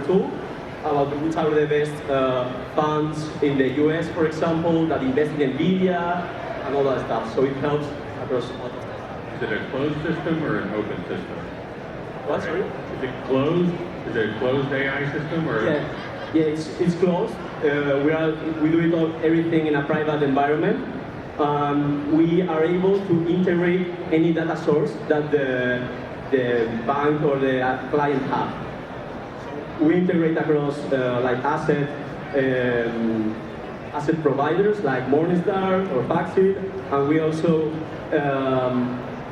tool about which are the best funds in the US, for example, that invest in Nvidia and all that stuff. So it helps across all of that. Is it a closed system or an open system? What, sorry? Is it closed? Is it a closed AI system or? Yeah, it's closed. We do it everything in a private environment. We are able to integrate any data source that the bank or the client have. So we integrate across like asset providers like Morningstar or Paxit, and we also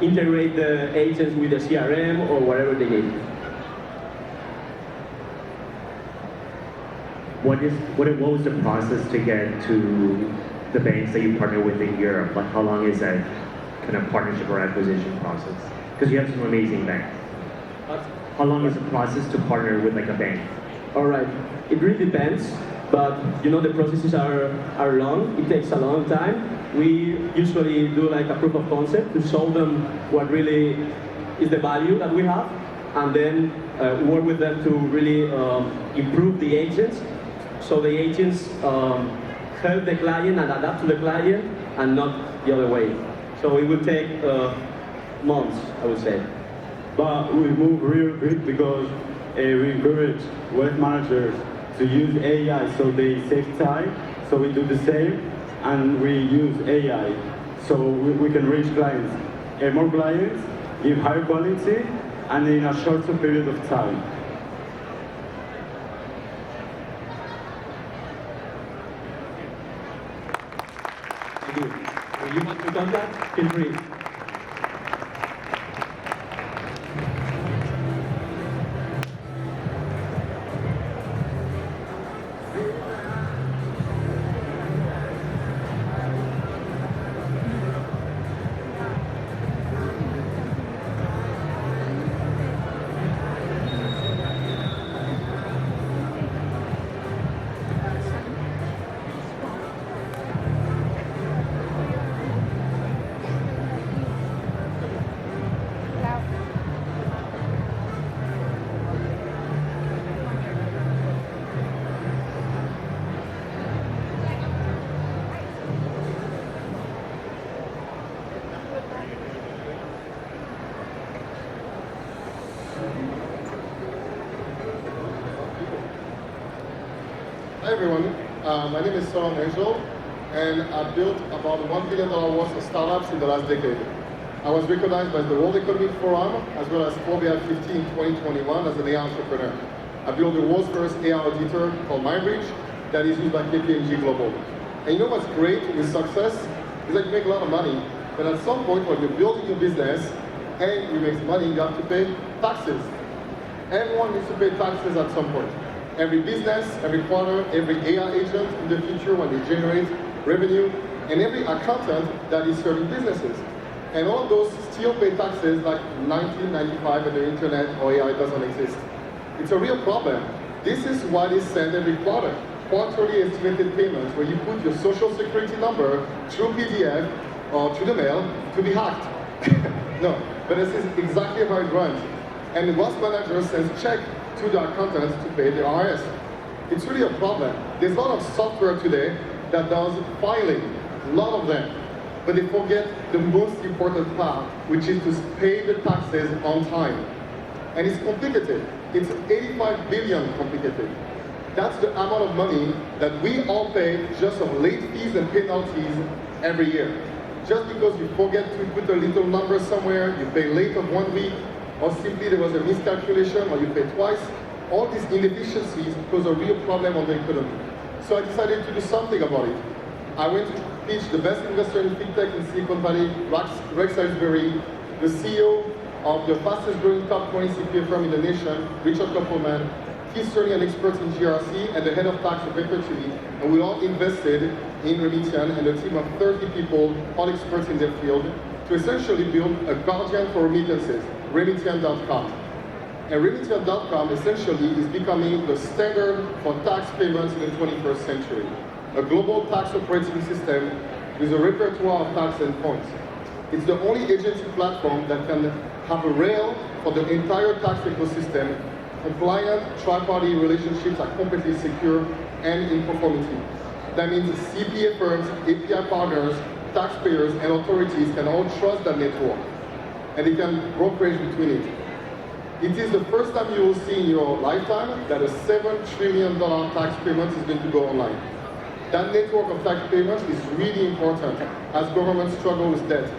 integrate the agents with the CRM or whatever they need. What was the process to get to the banks that you partner with in Europe? Like, how long is that kind of partnership or acquisition process? Because you have some amazing banks. How long is the process to partner with like a bank? All right, it really depends, but you know the processes are long. It takes a long time. We usually do like a proof of concept to show them what really is the value that we have, and then work with them to really improve the agents. So the agents help the client and adapt to the client and not the other way. So it will take months, I would say. But we move real quick because we encourage wealth managers to use AI so they save time. So we do the same, and we use AI so we can reach clients, more clients, give higher quality, and in a shorter period of time. If you want to contact, feel free. Hi everyone, my name is Socrates, and I built about $1 billion worth of startups in the last decade. I was recognized by the World Economic Forum as well as Forbes 50 in 2021 as an AI entrepreneur. I built the world's first AI auditor called MindBridge that is used by KPMG Global. And you know what's great with success? Is that you make a lot of money, but at some point when you're building your business and you make money, you have to pay taxes. Everyone needs to pay taxes at some point. Every business, every quarter, every AI agent in the future when they generate revenue, and every accountant that is serving businesses. And all of those still pay taxes like 1995 when the internet or AI doesn't exist. It's a real problem. This is what is sent every quarter. Quarterly estimated payments where you put your social security number through PDF or through the mail to be hacked. No, but this is exactly how it runs. And the wealth manager sends check to the accountants to pay the IRS. It's really a problem. There's a lot of software today that does filing, a lot of them, but they forget the most important part, which is to pay the taxes on time. And it's complicated. It's 85 billion complicated. That's the amount of money that we all pay just on late fees and penalties every year. Just because you forget to put a little number somewhere, you pay late of 1 week, or simply there was a miscalculation, or you pay twice, all these inefficiencies cause a real problem on the economy. So I decided to do something about it. I went to pitch the best investor in fintech in Silicon Valley, Rex Salisbury, the CEO of the fastest growing top 20 CPA firm in the nation, Richard Koppelman. He's certainly an expert in GRC and the head of tax of Perpetuity, and we all invested in Remitian and a team of 30 people, all experts in their field, to essentially build a guardian for remittances, Remitian.com. And Remitian.com essentially is becoming the standard for tax payments in the 21st century. A global tax operating system with a repertoire of tax endpoints. It's the only agency platform that can have a rail for the entire tax ecosystem and client tri-party relationships are completely secure and in conformity. That means CPA firms, API partners, taxpayers, and authorities can all trust that network, and they can brokerage between it. It is the first time you will see in your lifetime that a $7 trillion tax payment is going to go online. That network of tax payments is really important as governments struggle with debt.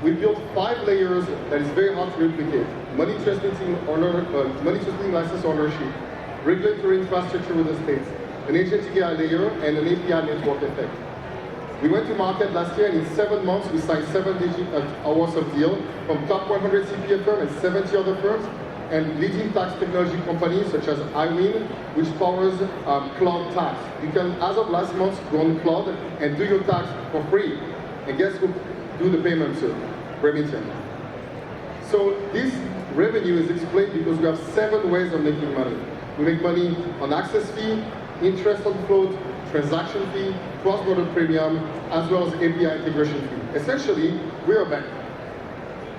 We built 5 layers that is very hard to replicate. Money transmitting license ownership, regulatory infrastructure with the states, an agentic AI layer, and an API network effect. We went to market last year, and in 7 months, we signed 7 hours of deal from top 100 CPA firms and 70 other firms, and leading tax technology companies such as iWin, which powers cloud tax. You can, as of last month, go on cloud and do your tax for free. And guess who do the payments? Remington. So this revenue is explained because we have 7 ways of making money. We make money on access fee, interest on float, transaction fee, cross-border premium, as well as API integration fee. Essentially, we're a bank.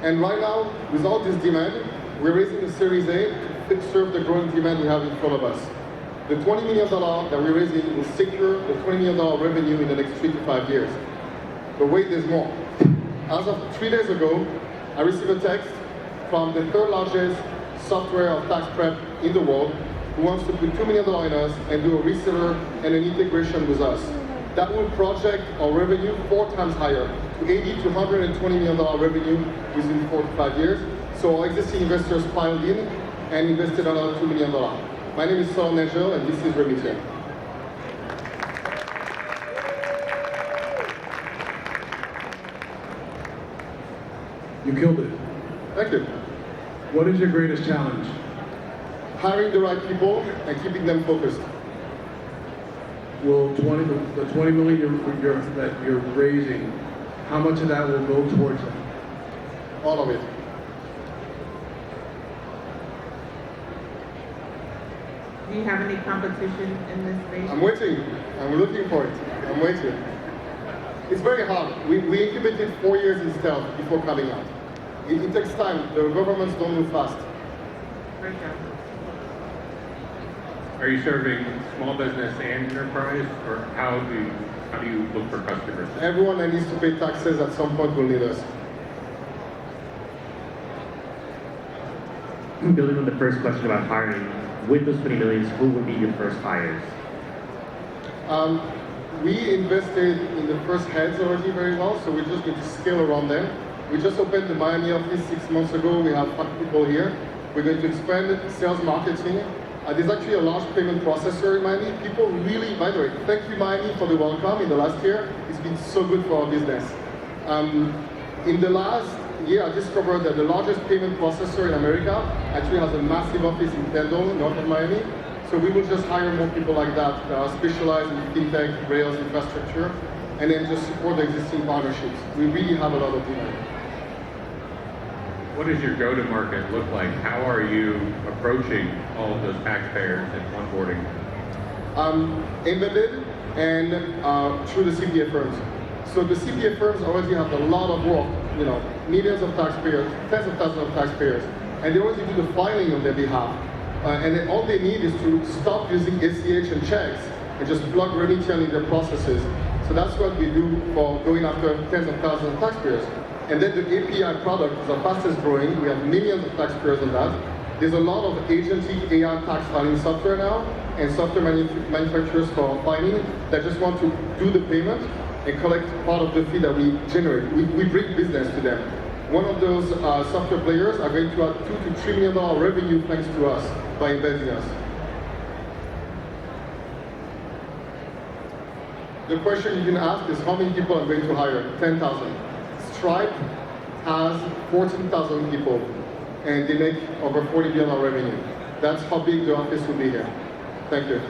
And right now, with all this demand, we're raising a Series A to serve the growing demand we have in front of us. The $20 million that we're raising will secure the $20 million revenue in the next 3 to 5 years. But wait, there's more. As of 3 days ago, I received a text from the 3rd largest software of tax prep in the world who wants to put $2 million in us and do a reseller and an integration with us. That will project our revenue 4 times higher, to 80 to $120 million revenue within 4 to 5 years. So our existing investors piled in and invested another $2 million. My name is Saul Nigel, and this is Remington. You killed it. Thank you. What is your greatest challenge? Hiring the right people and keeping them focused. Will the 20 million that you're raising, how much of that will go towards that? All of it. Do you have any competition in this space? I'm waiting. I'm looking for it. I'm waiting. It's very hard. We incubated 4 years in stealth before coming out. It takes time. The governments don't move fast. Great job. Are you serving small business and enterprise, or how do you look for customers? Everyone that needs to pay taxes at some point will need us. Building on the first question about hiring, with those 20 millions, who would be your first hires? We invested in the first heads already very well, so we just need to scale around them. We just opened the Miami office 6 months ago. We have 5 people here. We're going to expand sales marketing. There's actually a large payment processor in Miami. People really, by the way, thank you Miami for the welcome in the last year. It's been so good for our business. In the last year, I discovered that the largest payment processor in America actually has a massive office in Kendall, north of Miami. So we will just hire more people like that are specialized in fintech, Rails infrastructure, and then just support the existing partnerships. We really have a lot of demand. What does your go-to-market look like? How are you approaching all of those taxpayers and onboarding? Embedded and through the CPA firms. So the CPA firms already have a lot of work, millions of taxpayers, tens of thousands of taxpayers, and they already do the filing on their behalf. And then all they need is to stop using ACH and checks and just plug Remington in their processes. So that's what we do for going after tens of thousands of taxpayers. And then the API product is our fastest growing. We have millions of taxpayers on that. There's a lot of agentic AI tax filing software now, and software manufacturers for filing that just want to do the payment and collect part of the fee that we generate. We bring business to them. One of those software players are going to add $2 to $3 million revenue thanks to us by embedding us. The question you can ask is how many people I'm going to hire? 10,000. Stripe has 14,000 people, and they make over $40 billion revenue. That's how big the office will be here. Thank you.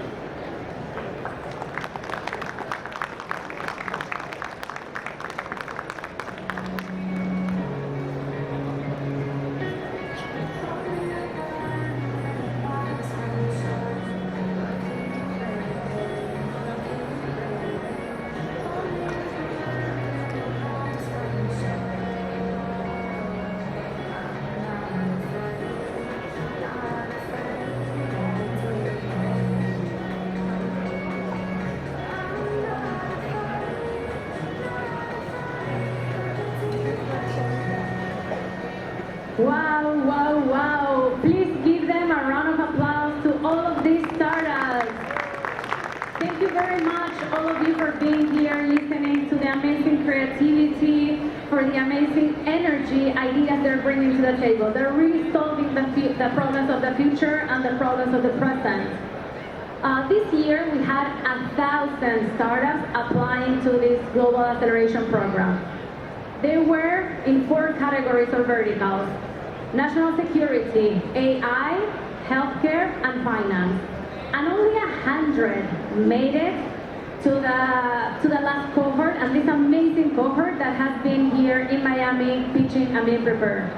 very much, all of you, for being here, listening to the amazing creativity, for the amazing energy, ideas they're bringing to the table. They're really solving the problems of the future and the problems of the present. This year, we had 1,000 startups applying to this Global Acceleration Program. They were in 4 categories or verticals: national security, AI, healthcare, and finance. And only 100 made it to the last cohort, and this amazing cohort that has been here in Miami pitching and being prepared.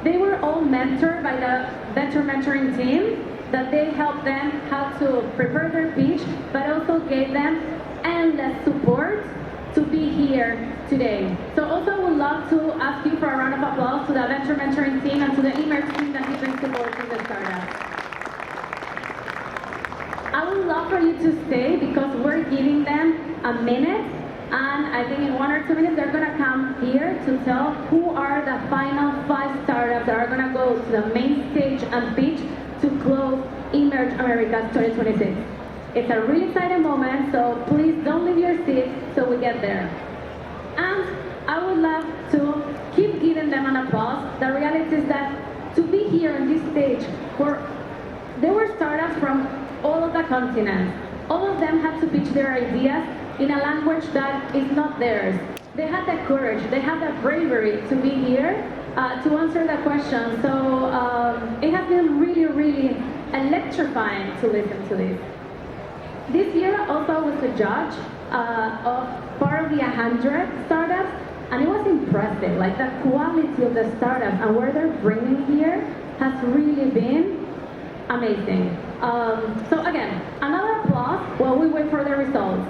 They were all mentored by the venture mentoring team, that they helped them how to prepare their pitch, but also gave them endless support to be here today. So also I would love to ask you for a round of applause to the venture mentoring team and to the Emerge team that is been supporting the startup. I would love for you to stay because we're giving them a minute, and I think in 1 or 2 minutes they're gonna come here to tell who are the final 5 startups that are gonna go to the main stage and pitch to close Emerge Americas 2026. It's a really exciting moment, so please don't leave your seat so we get there. And I would love to keep giving them an applause. The reality is that to be here on this stage, there were startups from all of the continents. All of them had to pitch their ideas in a language that is not theirs. They had the courage, they had the bravery to be here to answer the question. So it has been really, really electrifying to listen to this. This year also I was a judge of part of the 100 startups, and it was impressive. Like the quality of the startups and where they're bringing here has really been amazing. So again, another applause while we wait for the results.